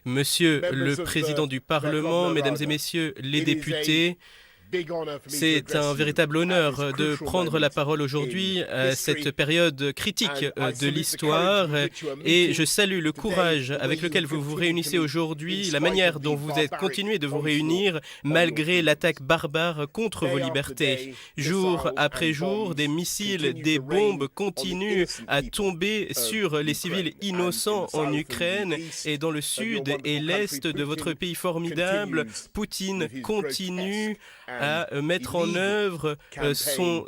Monsieur le Président du Parlement, Mesdames et Messieurs les députés, c'est un véritable honneur de prendre la parole aujourd'hui à cette période critique de l'histoire et je salue le courage avec lequel vous vous réunissez aujourd'hui, la manière dont vous êtes continué de vous réunir malgré l'attaque barbare contre vos libertés. Jour après jour, des missiles, des bombes continuent à tomber sur les civils innocents en Ukraine et dans le sud et l'est de votre pays formidable. Poutine continue à mettre en œuvre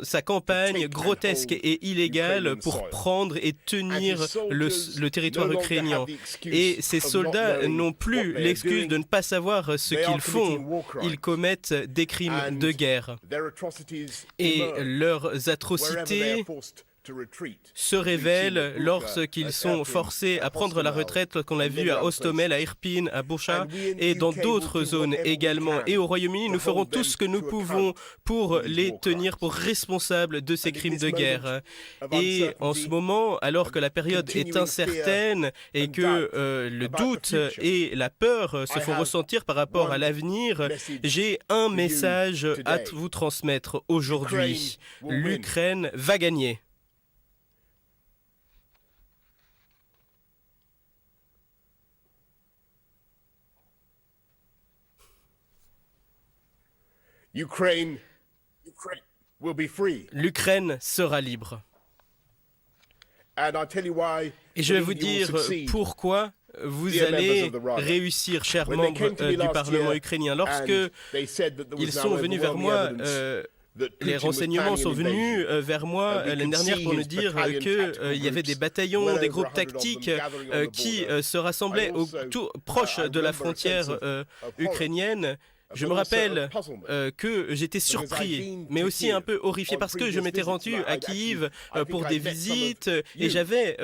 sa campagne grotesque et illégale pour prendre et tenir le territoire ukrainien. Et ces soldats n'ont plus l'excuse de ne pas savoir ce qu'ils font. Ils commettent des crimes de guerre. Et leurs atrocités se révèlent lorsqu'ils sont forcés à prendre la retraite, qu'on l'a vu à Hostomel, à Irpin, à Bucha et dans d'autres zones également. Et au Royaume-Uni, nous ferons tout ce que nous pouvons pour les tenir pour responsables de ces crimes de guerre. Et en ce moment, alors que la période est incertaine et que le doute et la peur se font ressentir par rapport à l'avenir, j'ai un message à vous transmettre aujourd'hui. L'Ukraine va gagner. L'Ukraine sera libre. Et je vais vous dire pourquoi vous allez réussir, chers membres du Parlement ukrainien. Lorsque ils sont venus vers moi, les renseignements sont venus vers moi l'année dernière pour nous dire qu'il y avait des bataillons, des groupes tactiques qui se rassemblaient proche de la frontière ukrainienne. Je me rappelle que j'étais surpris, mais aussi un peu horrifié parce que je m'étais rendu à Kiev pour des visites et j'avais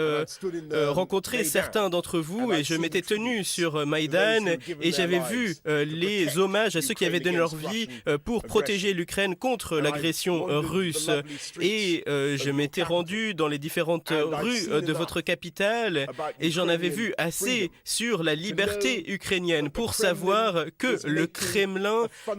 rencontré certains d'entre vous et je m'étais tenu sur Maïdan et j'avais vu les hommages à ceux qui avaient donné leur vie pour protéger l'Ukraine contre l'agression russe. Et je m'étais rendu dans les différentes rues de votre capitale et j'en avais vu assez sur la liberté ukrainienne pour savoir que le Kremlin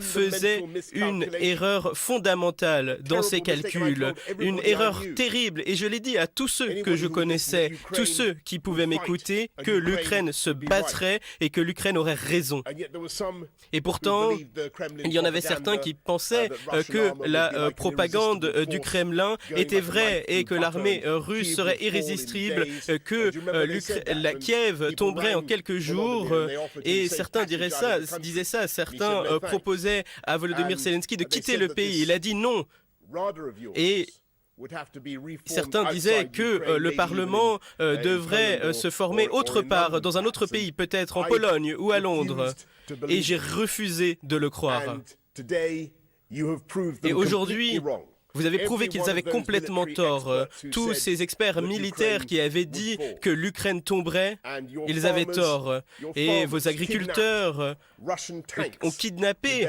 faisait une erreur fondamentale dans ses calculs, une erreur terrible, et je l'ai dit à tous ceux que je connaissais, tous ceux qui pouvaient m'écouter, que l'Ukraine se battrait et que l'Ukraine aurait raison. Et pourtant, il y en avait certains qui pensaient que la propagande du Kremlin était vraie et que l'armée russe serait irrésistible, que la Kiev tomberait en quelques jours, et certains disaient ça, certains proposait à Volodymyr Zelensky de quitter le pays. Il a dit non. Et certains disaient que le Parlement devrait se former autre part, dans un autre pays, peut-être en Pologne ou à Londres. Et j'ai refusé de le croire. Et aujourd'hui, vous avez prouvé qu'ils avaient complètement tort. Tous ces experts militaires qui avaient dit que l'Ukraine tomberait, ils avaient tort. Et vos agriculteurs ont kidnappé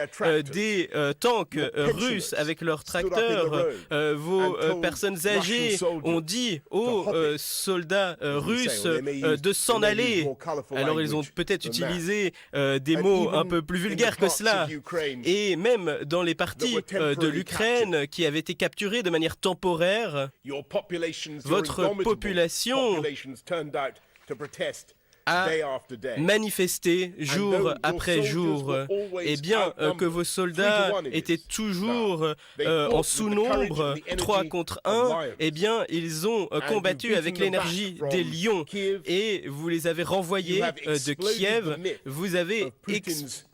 des tanks russes avec leurs tracteurs. Vos personnes âgées ont dit aux soldats russes de s'en aller. Alors ils ont peut-être utilisé des mots un peu plus vulgaires que cela. Et même dans les parties de l'Ukraine qui avaient été capturées de manière temporaire, votre population a manifesté jour après jour. Et bien que vos soldats étaient toujours en sous-nombre, 3 contre 1, eh bien ils ont combattu avec l'énergie des lions et vous les avez renvoyés de Kiev. Vous avez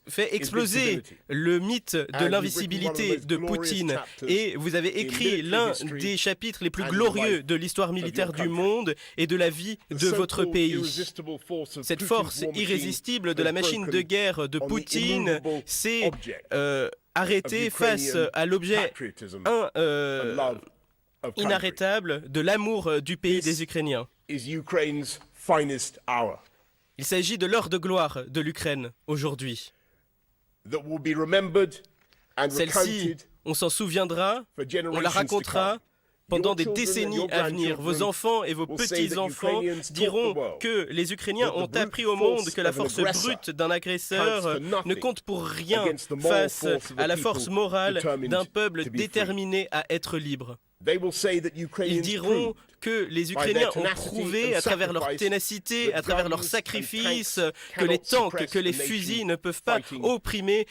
fait exploser le mythe de l'invisibilité de Poutine et vous avez écrit l'un des chapitres les plus glorieux de l'histoire militaire du monde et de la vie de votre pays. Cette force irrésistible de la machine de guerre de Poutine s'est arrêtée face à l'objet inarrêtable de l'amour du pays des Ukrainiens. Il s'agit de l'heure de gloire de l'Ukraine aujourd'hui. Celle-ci, on s'en souviendra, on la racontera pendant des décennies à venir. Vos enfants et vos petits-enfants diront que les Ukrainiens ont appris au monde que la force brute d'un agresseur ne compte pour rien face à la force morale d'un peuple déterminé à être libre. Ils diront que les Ukrainiens ont prouvé à travers leur ténacité, à travers leur sacrifice, que les tanks, que les fusils ne peuvent pas opprimer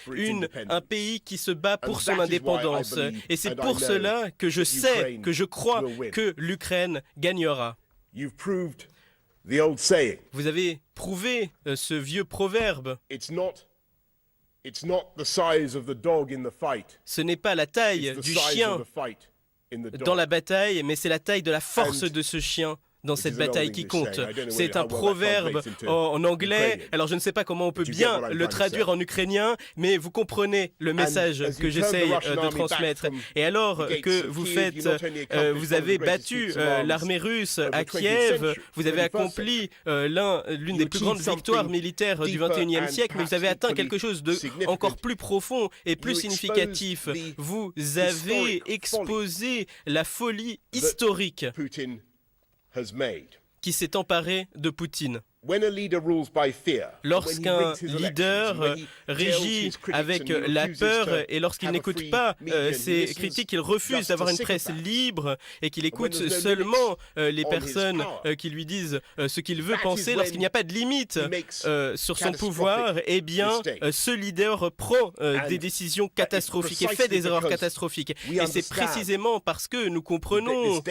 un pays qui se bat pour son indépendance. Et c'est pour cela que je sais, que je crois que l'Ukraine gagnera. Vous avez prouvé ce vieux proverbe. Ce n'est pas la taille du chien dans la bataille, mais c'est la taille de la force de ce chien dans cette bataille qui compte. C'est un proverbe en anglais, alors je ne sais pas comment on peut bien le traduire en ukrainien, mais vous comprenez le message que j'essaye de transmettre. Et alors que vous avez battu l'armée russe à Kiev, vous avez accompli l'une des plus grandes victoires militaires du XXIe siècle, mais vous avez atteint quelque chose de encore plus profond et plus significatif. Vous avez exposé la folie historique qui s'est emparé de Poutine. Lorsqu'un leader régit avec la peur et lorsqu'il n'écoute pas ses critiques, il refuse d'avoir une presse libre et qu'il écoute seulement les personnes qui lui disent ce qu'il veut penser, lorsqu'il n'y a pas de limite sur son pouvoir, eh bien, ce leader prend des décisions catastrophiques et fait des erreurs catastrophiques. Et c'est précisément parce que nous comprenons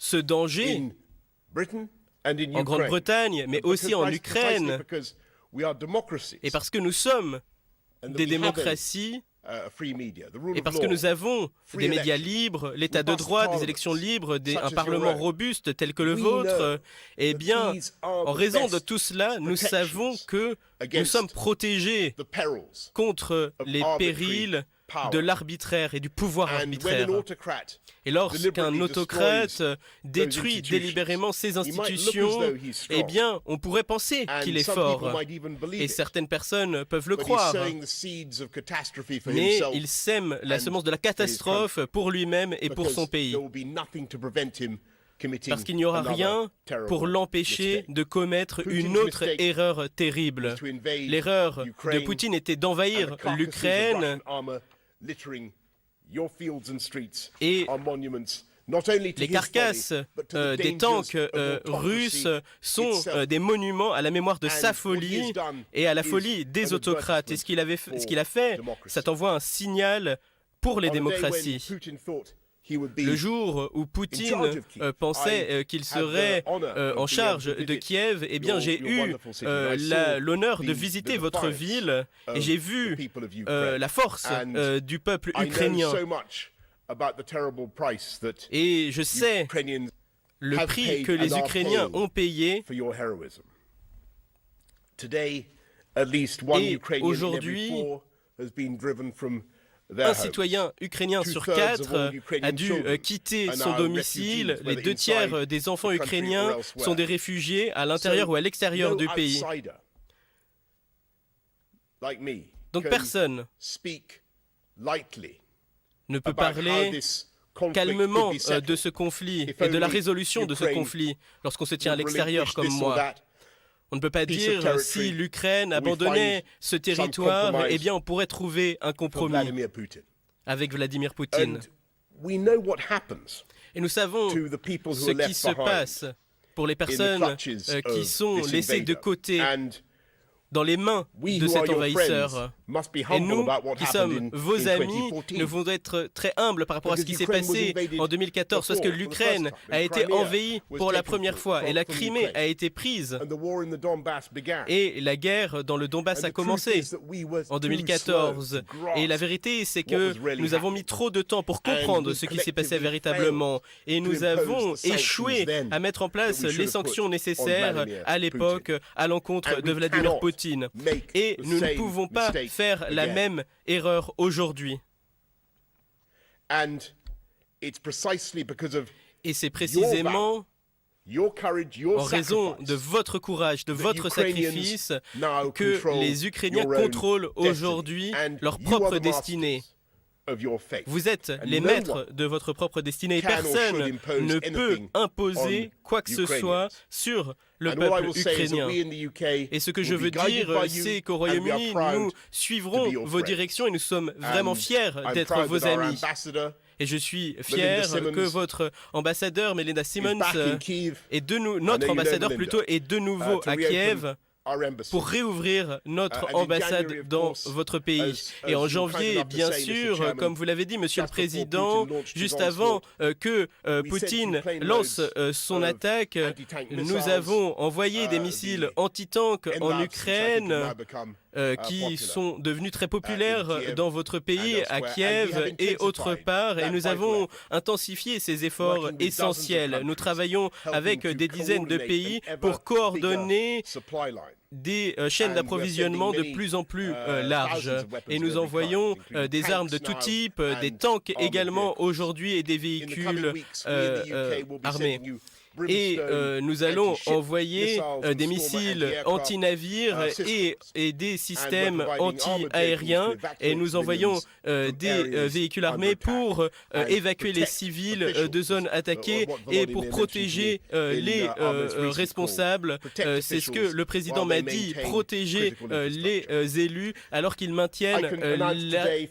ce danger en Grande-Bretagne, mais aussi en Ukraine, et parce que nous sommes des démocraties, et parce que nous avons des médias libres, l'état de droit, des élections libres, un parlement robuste tel que le vôtre, eh bien, en raison de tout cela, nous savons que nous sommes protégés contre les périls de l'arbitraire et du pouvoir arbitraire. Et lorsqu'un autocrate détruit délibérément ses institutions, eh bien, on pourrait penser qu'il est fort. Et certaines personnes peuvent le croire. Mais il sème la semence de la catastrophe pour lui-même et pour son pays. Parce qu'il n'y aura rien pour l'empêcher de commettre une autre erreur terrible. L'erreur de Poutine était d'envahir l'Ukraine et les carcasses des tanks russes sont des monuments à la mémoire de sa folie et à la folie des autocrates. Et ce qu'il a fait, ça t'envoie un signal pour les démocraties. Le jour où Poutine pensait qu'il serait en charge de Kiev, eh bien j'ai eu l'honneur de visiter votre ville et j'ai vu la force du peuple ukrainien. Et je sais le prix que les Ukrainiens ont payé. Et aujourd'hui, un citoyen ukrainien sur 4 a dû quitter son domicile. Les 2 tiers des enfants ukrainiens sont des réfugiés à l'intérieur ou à l'extérieur du pays. Donc personne ne peut parler calmement de ce conflit et de la résolution de ce conflit lorsqu'on se tient à l'extérieur comme moi. On ne peut pas dire si l'Ukraine abandonnait ce territoire, eh bien on pourrait trouver un compromis avec Vladimir Poutine. Et nous savons ce qui se passe pour les personnes qui sont laissées de côté dans les mains de cet envahisseur. Et nous, qui sommes vos amis, nous devons être très humbles par rapport à ce qui s'est passé en 2014, parce que l'Ukraine a été envahie pour la première fois, et la Crimée a été prise, et la guerre dans le Donbass a commencé en 2014. Et la vérité, c'est que nous avons mis trop de temps pour comprendre ce qui s'est passé véritablement, et nous avons échoué à mettre en place les sanctions nécessaires à l'époque à l'encontre de Vladimir Poutine. Et nous ne pouvons pas faire la même erreur aujourd'hui. Et c'est précisément en raison de votre courage, de votre sacrifice, que les Ukrainiens contrôlent aujourd'hui leur propre destinée. Vous êtes les maîtres de votre propre destinée et personne ne peut imposer quoi que ce soit sur le peuple ukrainien. Et ce que je veux dire, c'est qu'au Royaume-Uni, nous suivrons vos directions et nous sommes vraiment fiers d'être vos amis. Et je suis fier que votre ambassadeur, Melina Simons, notre ambassadeur plutôt, est de nouveau à Kiev pour réouvrir notre ambassade dans votre pays. Et en janvier, bien sûr, comme vous l'avez dit, Monsieur le Président, juste avant que Poutine lance son attaque, nous avons envoyé des missiles anti-tanks en Ukraine qui sont devenus très populaires dans votre pays, à Kiev et autre part, et nous avons intensifié ces efforts essentiels. Nous travaillons avec des dizaines de pays pour coordonner des chaînes d'approvisionnement de plus en plus larges. Et nous envoyons des armes de tout type, des tanks également aujourd'hui et des véhicules armés. Et nous allons envoyer des missiles anti-navires et des systèmes anti-aériens. Et nous envoyons des véhicules armés pour évacuer les civils de zones attaquées et pour protéger les responsables. C'est ce que le président m'a dit, protéger les élus alors qu'ils maintiennent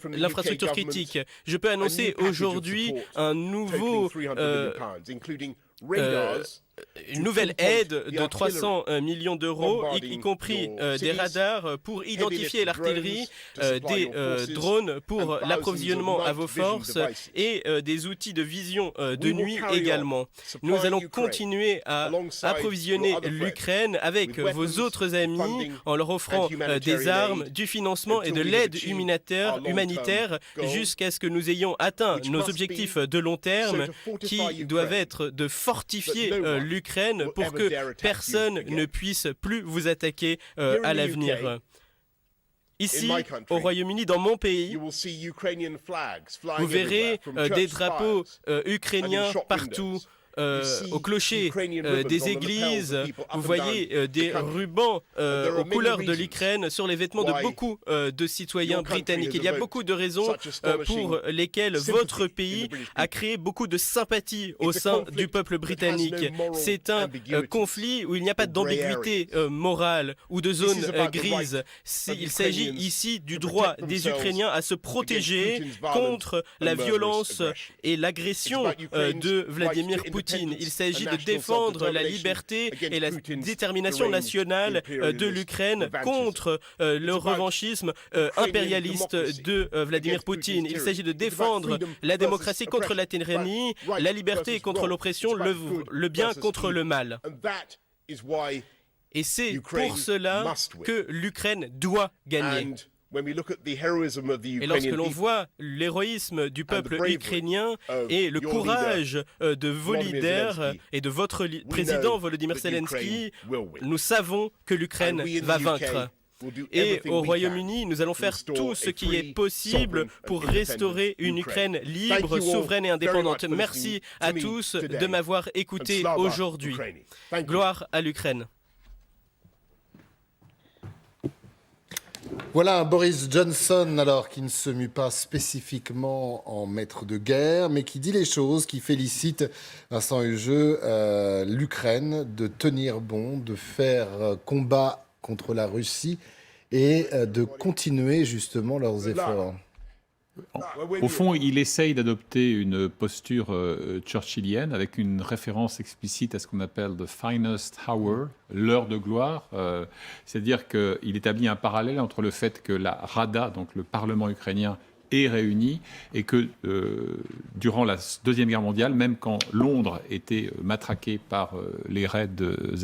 l'infrastructure critique. Je peux annoncer aujourd'hui un nouveau une nouvelle aide de 300 millions d'euros, y compris des radars pour identifier l'artillerie, des drones pour l'approvisionnement à vos forces et des outils de vision de nuit également. Nous allons continuer à approvisionner l'Ukraine avec vos autres amis en leur offrant des armes, du financement et de l'aide humanitaire jusqu'à ce que nous ayons atteint nos objectifs de long terme qui doivent être de fortifier l'Ukraine pour que personne ne puisse plus vous attaquer à l'avenir. Ici, au Royaume-Uni, dans mon pays, vous verrez des drapeaux ukrainiens partout. Au clocher des églises, vous voyez des rubans aux couleurs de l'Ukraine sur les vêtements de beaucoup de citoyens britanniques. Il y a beaucoup de raisons pour lesquelles votre pays a créé beaucoup de sympathie au sein du peuple britannique. C'est un conflit où il n'y a pas d'ambiguïté morale ou de zone grise. Il s'agit ici du droit des Ukrainiens à se protéger contre la violence et l'agression de Vladimir Poutine. Il s'agit de défendre la liberté et la détermination nationale de l'Ukraine contre le revanchisme impérialiste de Vladimir Poutine. Il s'agit de défendre la démocratie contre la tyrannie, la liberté contre l'oppression, le bien contre le mal. Et c'est pour cela que l'Ukraine doit gagner. Et lorsque l'on voit l'héroïsme du peuple ukrainien et le courage de vos leaders et de votre président Volodymyr Zelensky, nous savons que l'Ukraine va vaincre. Et au Royaume-Uni, nous allons faire tout ce qui est possible pour restaurer une Ukraine libre, souveraine et indépendante. Merci à tous de m'avoir écouté aujourd'hui. Gloire à l'Ukraine. Voilà un Boris Johnson, alors, qui ne se mue pas spécifiquement en maître de guerre, mais qui dit les choses, qui félicite, Vincent Hugeux, l'Ukraine de tenir bon, de faire combat contre la Russie et de continuer justement leurs efforts. Au fond, il essaye d'adopter une posture churchillienne avec une référence explicite à ce qu'on appelle « the finest hour », l'heure de gloire. C'est-à-dire qu'il établit un parallèle entre le fait que la Rada, donc le Parlement ukrainien, est réuni et que durant la Deuxième Guerre mondiale, même quand Londres était matraqué par les raids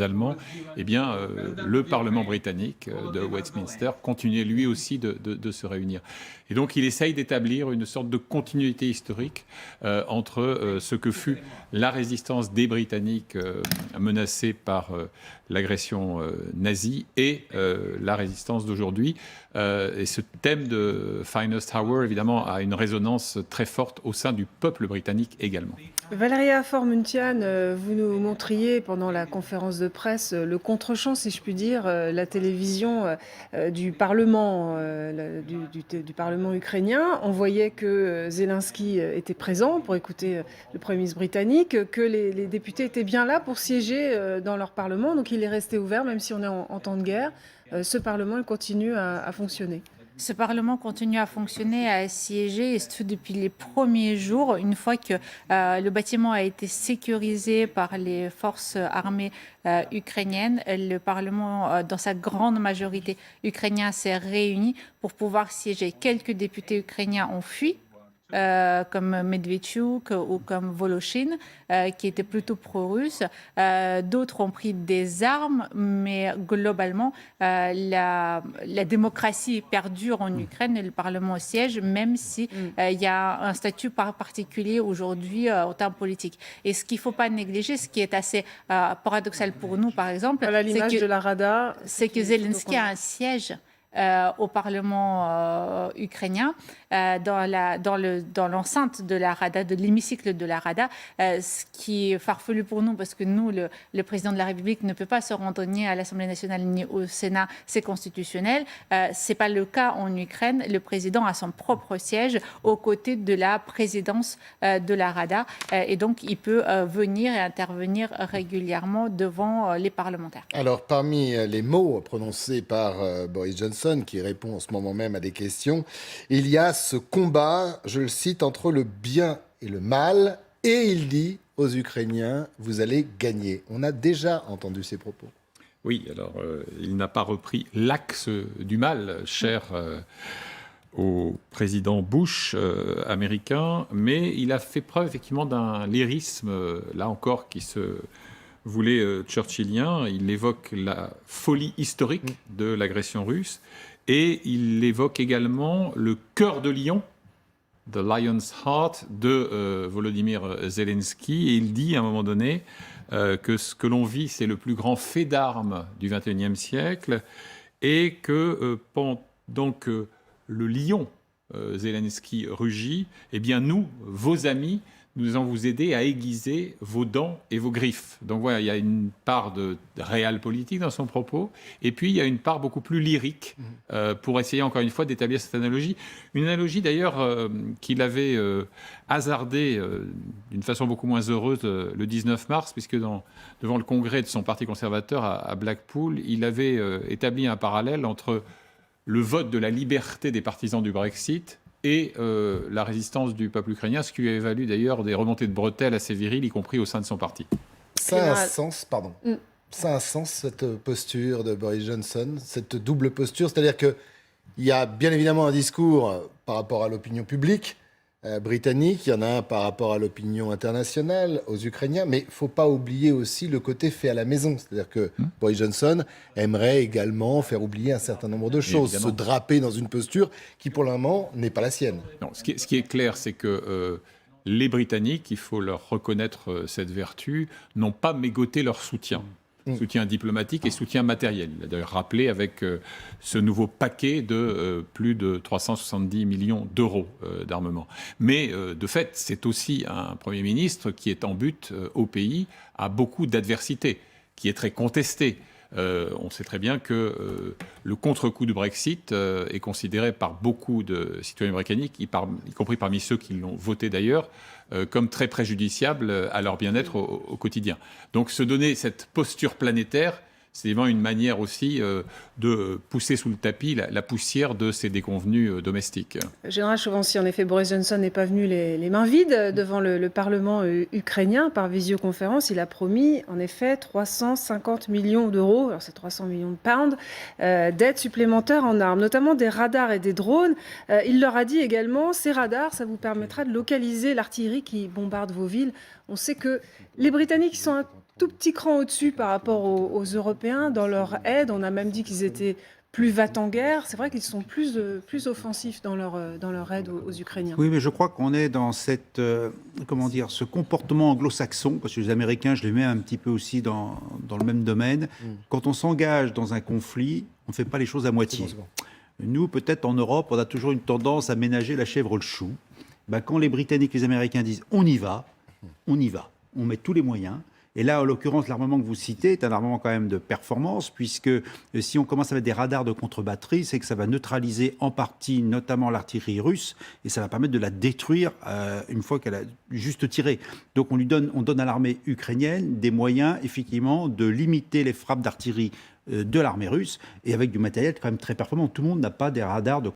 allemands, eh bien, le Parlement britannique de Westminster continuait lui aussi de se réunir. Et donc il essaye d'établir une sorte de continuité historique entre ce que fut la résistance des Britanniques menacée par l'agression nazie et la résistance d'aujourd'hui. Et ce thème de Finest Hour, évidemment, évidemment a une résonance très forte au sein du peuple britannique également. Valéria Faure-Muntian, vous nous montriez pendant la conférence de presse le contre-champ, si je puis dire, la télévision du Parlement, du Parlement ukrainien. On voyait que Zelensky était présent pour écouter le Premier ministre britannique, que les députés étaient bien là pour siéger dans leur Parlement, donc il est resté ouvert, même si on est en temps de guerre. Ce Parlement il continue à fonctionner. Ce Parlement continue à fonctionner, à siéger, et ce depuis les premiers jours, une fois que le bâtiment a été sécurisé par les forces armées ukrainiennes. Le Parlement, dans sa grande majorité ukrainien, s'est réuni pour pouvoir siéger. Quelques députés ukrainiens ont fui, comme Medvedchuk ou comme Voloshin, qui étaient plutôt pro-russes. D'autres ont pris des armes, mais globalement, la démocratie perdure en Ukraine et le Parlement siège, même si il y a un statut particulier aujourd'hui en termes politiques. Et ce qu'il ne faut pas négliger, ce qui est assez paradoxal pour nous, par exemple, c'est que Zelensky a un siège au Parlement ukrainien, dans l'enceinte de la Rada, de l'hémicycle de la Rada, ce qui est farfelu pour nous, parce que nous, le président de la République ne peut pas se rendre ni à l'Assemblée nationale ni au Sénat, c'est constitutionnel. Ce n'est pas le cas en Ukraine. Le président a son propre siège aux côtés de la présidence de la Rada, et donc il peut venir et intervenir régulièrement devant les parlementaires. Alors, parmi les mots prononcés par Boris Johnson, qui répond en ce moment même à des questions, il y a ce combat, je le cite, entre le bien et le mal, et il dit aux Ukrainiens, vous allez gagner. On a déjà entendu ces propos. Oui, alors il n'a pas repris l'axe du mal, cher au président Bush américain, mais il a fait preuve effectivement d'un lyrisme, là encore, qui se voulait churchillien. Il évoque la folie historique de l'agression russe et il évoque également le cœur de lion, The Lion's Heart, de Volodymyr Zelensky. Et il dit à un moment donné que ce que l'on vit, c'est le plus grand fait d'armes du XXIe siècle et que pendant que le lion Zelensky rugit, eh bien nous, vos amis, nous allons vous aider à aiguiser vos dents et vos griffes. Donc voilà, il y a une part de réel politique dans son propos, et puis il y a une part beaucoup plus lyrique pour essayer encore une fois d'établir cette analogie. Une analogie d'ailleurs qu'il avait hasardée d'une façon beaucoup moins heureuse le 19 mars, puisque devant le congrès de son parti conservateur à Blackpool, il avait établi un parallèle entre le vote de la liberté des partisans du Brexit et la résistance du peuple ukrainien, ce qui lui avait valu d'ailleurs des remontées de bretelles assez viriles, y compris au sein de son parti. Ça a un sens, pardon. Ça a un sens, cette posture de Boris Johnson, cette double posture. C'est-à-dire qu'il y a bien évidemment un discours par rapport à l'opinion publique britannique, il y en a un par rapport à l'opinion internationale, aux Ukrainiens, mais il ne faut pas oublier aussi le côté fait à la maison. C'est-à-dire que Boris Johnson aimerait également faire oublier un certain nombre de choses, se draper dans une posture qui, pour le moment, n'est pas la sienne. Non, ce qui est clair, c'est que les Britanniques, il faut leur reconnaître cette vertu, n'ont pas mégoté leur soutien. Soutien diplomatique et soutien matériel. Il a d'ailleurs rappelé avec ce nouveau paquet de plus de 370 millions d'euros d'armement. Mais de fait, c'est aussi un Premier ministre qui est en butte au pays à beaucoup d'adversité, qui est très contesté. On sait très bien que le contre-coup du Brexit est considéré par beaucoup de citoyens britanniques, y compris parmi ceux qui l'ont voté d'ailleurs, comme très préjudiciable à leur bien-être au quotidien. Donc se donner cette posture planétaire, c'est vraiment une manière aussi de pousser sous le tapis la poussière de ces déconvenus domestiques. Général Chovancy, en effet, Boris Johnson n'est pas venu les mains vides devant le Parlement ukrainien par visioconférence. Il a promis, en effet, 350 millions d'euros, alors c'est 300 millions de pounds, d'aide supplémentaires en armes, notamment des radars et des drones. Il leur a dit également, ces radars, ça vous permettra de localiser l'artillerie qui bombarde vos villes. On sait que les Britanniques sont un tout petit cran au-dessus par rapport aux Européens dans leur aide. On a même dit qu'ils étaient plus va-t-en-guerre. C'est vrai qu'ils sont plus offensifs dans leur aide aux Ukrainiens. Oui, mais je crois qu'on est dans cette, ce comportement anglo-saxon, parce que les Américains, je les mets un petit peu aussi dans le même domaine. Quand on s'engage dans un conflit, on ne fait pas les choses à moitié. Nous, peut-être en Europe, on a toujours une tendance à ménager la chèvre le chou. Quand les Britanniques et les Américains disent on y va, on met tous les moyens. Et là, en l'occurrence, l'armement que vous citez est un armement quand même de performance, puisque si on commence à mettre des radars de contre-batterie, c'est que ça va neutraliser en partie, notamment l'artillerie russe, et ça va permettre de la détruire une fois qu'elle a juste tiré. Donc on donne à l'armée ukrainienne des moyens, effectivement, de limiter les frappes d'artillerie de l'armée russe, et avec du matériel quand même très performant. Tout le monde n'a pas des radars de